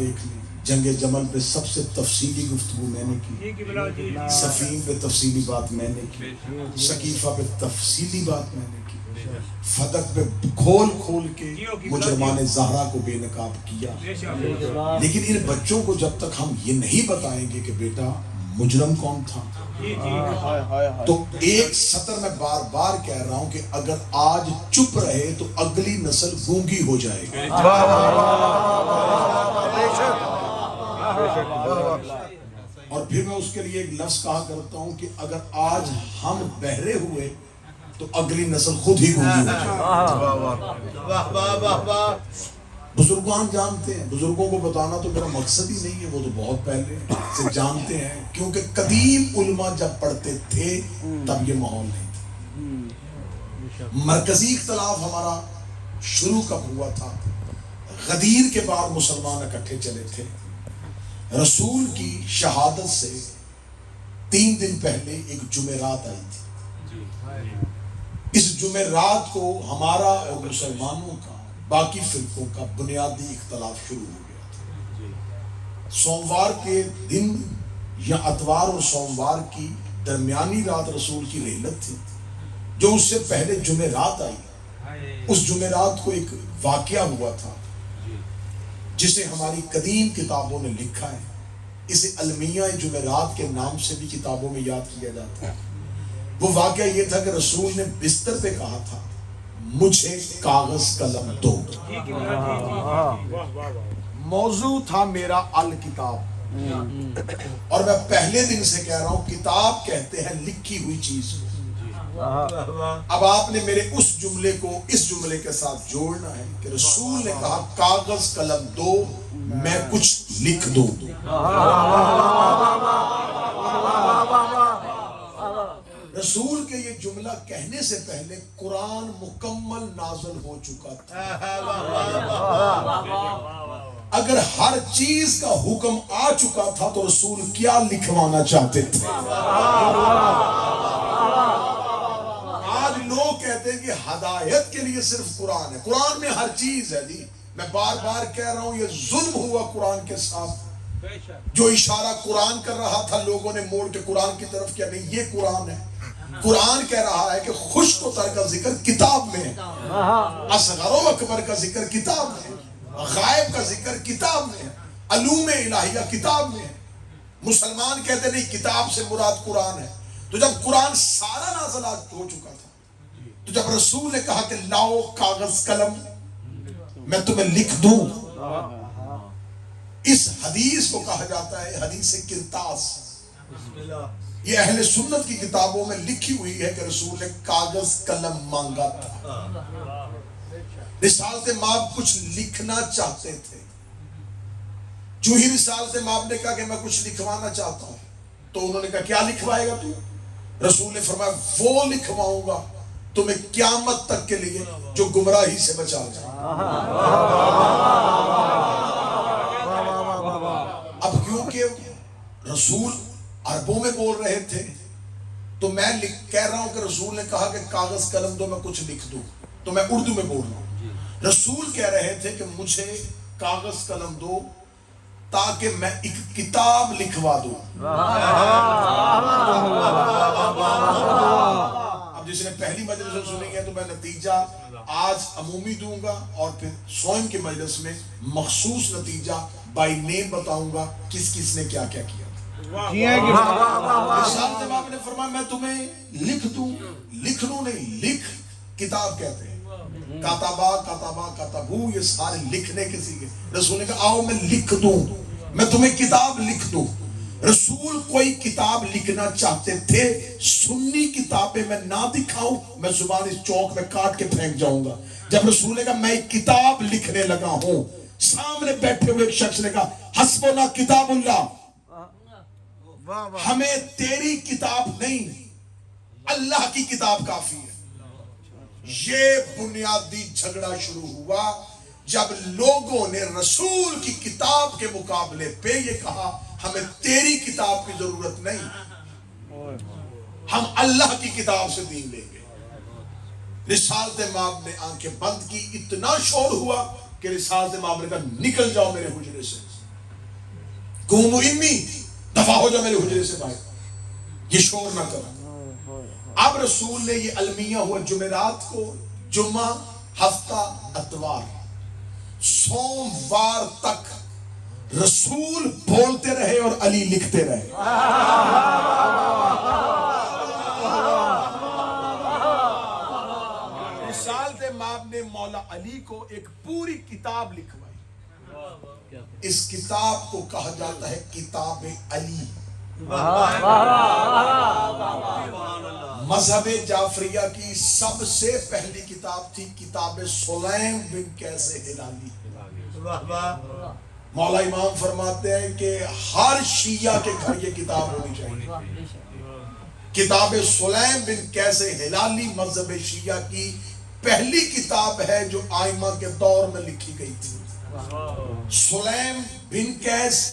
دیکھ لیں، جنگ جمل پہ سب سے تفصیلی گفتگو میں نے کی، صفین پہ تفصیلی بات میں نے کی، سقیفہ پہ تفصیلی بات میں نے کی، فتح پہ کھول کھول کے مجرمان زہرا کو بے نقاب کیا۔ لیکن ان بچوں کو جب تک ہم یہ نہیں بتائیں گے کہ بیٹا مجرم کون تھا، تو ایک سطر میں بار بار کہہ رہا ہوں کہ اگر آج چپ رہے تو اگلی نسل گونگی ہو جائے گی۔ اور پھر میں اس کے لیے ایک لفظ کہا کرتا ہوں کہ اگر آج ہم بہرے ہوئے تو اگلی نسل خود ہی گونگی ہو جائے گی۔ بزرگان جانتے ہیں، بزرگوں کو بتانا تو میرا مقصد ہی نہیں ہے، وہ تو بہت پہلے سے جانتے ہیں، کیونکہ قدیم علماء جب پڑھتے تھے تب یہ ماحول نہیں تھا۔ مرکزی اختلاف ہمارا شروع کب ہوا تھا؟ غدیر کے بعد مسلمان اکٹھے چلے تھے، رسول کی شہادت سے 3 دن پہلے ایک جمعرات آئی تھی۔ اس جمعرات کو ہمارا اور مسلمانوں کا، باقی فرقوں کا بنیادی اختلاف شروع ہو گیا تھا۔ سوموار کے دن یا اتوار اور سوموار کی درمیانی رات رسول کی رحلت تھی، جو اس سے پہلے جمعرات آئی۔ اس جمعرات کو ایک واقعہ ہوا تھا جسے ہماری قدیم کتابوں نے لکھا ہے، اسے المیہ جمعرات کے نام سے بھی کتابوں میں یاد کیا جاتا ہے۔ وہ واقعہ یہ تھا کہ رسول نے بستر پہ کہا تھا مجھے کاغذ قلم دو۔ موضوع تھا میرا الکتاب، اور میں پہلے دن سے کہہ رہا ہوں کتاب کہتے ہیں لکھی ہوئی چیز۔ اب آپ نے میرے اس جملے کو اس جملے کے ساتھ جوڑنا ہے کہ رسول نے کہا کاغذ قلم دو، میں کچھ لکھ دوں۔ رسول کے یہ جملہ کہنے سے پہلے قرآن مکمل نازل ہو چکا تھا۔ اگر ہر چیز کا حکم آ چکا تھا تو رسول کیا لکھوانا چاہتے تھے؟ آج لوگ کہتے ہیں کہ ہدایت کے لیے صرف قرآن ہے، قرآن میں ہر چیز ہے۔ جی میں بار بار کہہ رہا ہوں یہ ظلم ہوا قرآن کے ساتھ۔ جو اشارہ قرآن کر رہا تھا لوگوں نے موڑ کے قرآن کی طرف کیا، نہیں یہ قرآن ہے۔ قرآن کہہ رہا ہے کہ خشک و تر کا ذکر کتاب میں ہے، اصغر و اکبر کا ذکر کتاب میں ہے، غائب کا ذکر کتاب میں ہے، علوم الہیہ کتاب میں ہے۔ مسلمان کہتے نہیں کتاب سے مراد قرآن ہے۔ تو جب قرآن سارا نازل ہو چکا تھا، تو جب رسول نے کہا کہ لاؤ کاغذ قلم میں تمہیں لکھ دوں، اس حدیث کو کہا جاتا ہے حدیث کرتاس۔ یہ اہل سنت کی کتابوں میں لکھی ہوئی ہے کہ رسول نے کاغذ قلم مانگا تھا۔ رسالت مآب کچھ لکھنا چاہتے تھے۔ جو ہی رسالت مآب نے کہا کہ میں کچھ لکھوانا چاہتا ہوں، تو انہوں نے کہا کیا لکھوائے گا تو؟ رسول نے فرمایا وہ لکھواؤں گا تمہیں قیامت تک کے لیے جو گمراہی سے بچا جائے۔ اب کیونکہ رسول عربوں میں بول رہے تھے تو میں کہہ رہا ہوں کہ رسول نے کہا کہ کاغذ قلم دو میں کچھ لکھ دوں، تو میں اردو میں بول رہا ہوں۔ رسول کہہ رہے تھے کہ مجھے کاغذ قلم دو تاکہ میں ایک کتاب لکھوا دوں۔ اب جس نے پہلی مجلس میں سنی ہے تو میں نتیجہ آج عمومی دوں گا، اور پھر سوئم کی مجلس میں مخصوص نتیجہ بائی نیم بتاؤں گا کس کس نے کیا کیا کیا۔ رسالت مآب نے فرمایا میں تمہیں لکھ دوں، لکھنوں نہیں، لکھ کتاب کہتے ہیں، کاتبا کاتبا کاتبو، یہ سارے لکھنے کے سیکھے۔ رسول نے کہا آؤ میں لکھ دوں، میں تمہیں کتاب لکھ دوں۔ رسول کوئی کتاب لکھنا چاہتے تھے، سنی کتابیں میں نہ دکھاؤں میں زبان اس چوک میں کاٹ کے پھینک جاؤں گا۔ جب رسول نے کہا میں ایک کتاب لکھنے لگا ہوں، سامنے بیٹھے ہوئے ایک شخص نے کہا حسبنا کتاب اللہ، ہمیں تیری کتاب نہیں اللہ کی کتاب کافی ہے۔ یہ بنیادی جھگڑا شروع ہوا جب لوگوں نے رسول کی کتاب کے مقابلے پہ یہ کہا ہمیں تیری کتاب کی ضرورت نہیں، ہم اللہ کی کتاب سے دین لیں گے۔ رسالت مآب نے آنکھیں بند کی، اتنا شور ہوا کہ رسالت مآب نے کہا نکل جاؤ میرے حجرے سے۔ قوموا انی، دفع ہو جاؤ میرے حجرے سے باہر، یہ شور نہ کرو۔ اب رسول نے یہ المیہ ہوا جمعرات کو، جمعہ، ہفتہ، اتوار، سوموار تک رسول بولتے رہے اور علی لکھتے رہے۔ رسالت مآب نے مولا علی کو ایک پوری کتاب لکھوائی۔ اس کتاب کو کہا جاتا ہے کتاب علی۔ مذہب جعفریہ کی سب سے پہلی کتاب تھی کتاب سلیم بن قیس ہلالی۔ مولا امام فرماتے ہیں کہ ہر شیعہ کے گھر یہ کتاب ہونی چاہیے۔ کتاب سلیم بن قیس ہلالی مذہب شیعہ کی پہلی کتاب ہے جو آئمہ کے دور میں لکھی گئی تھی۔ سلیم بن قیس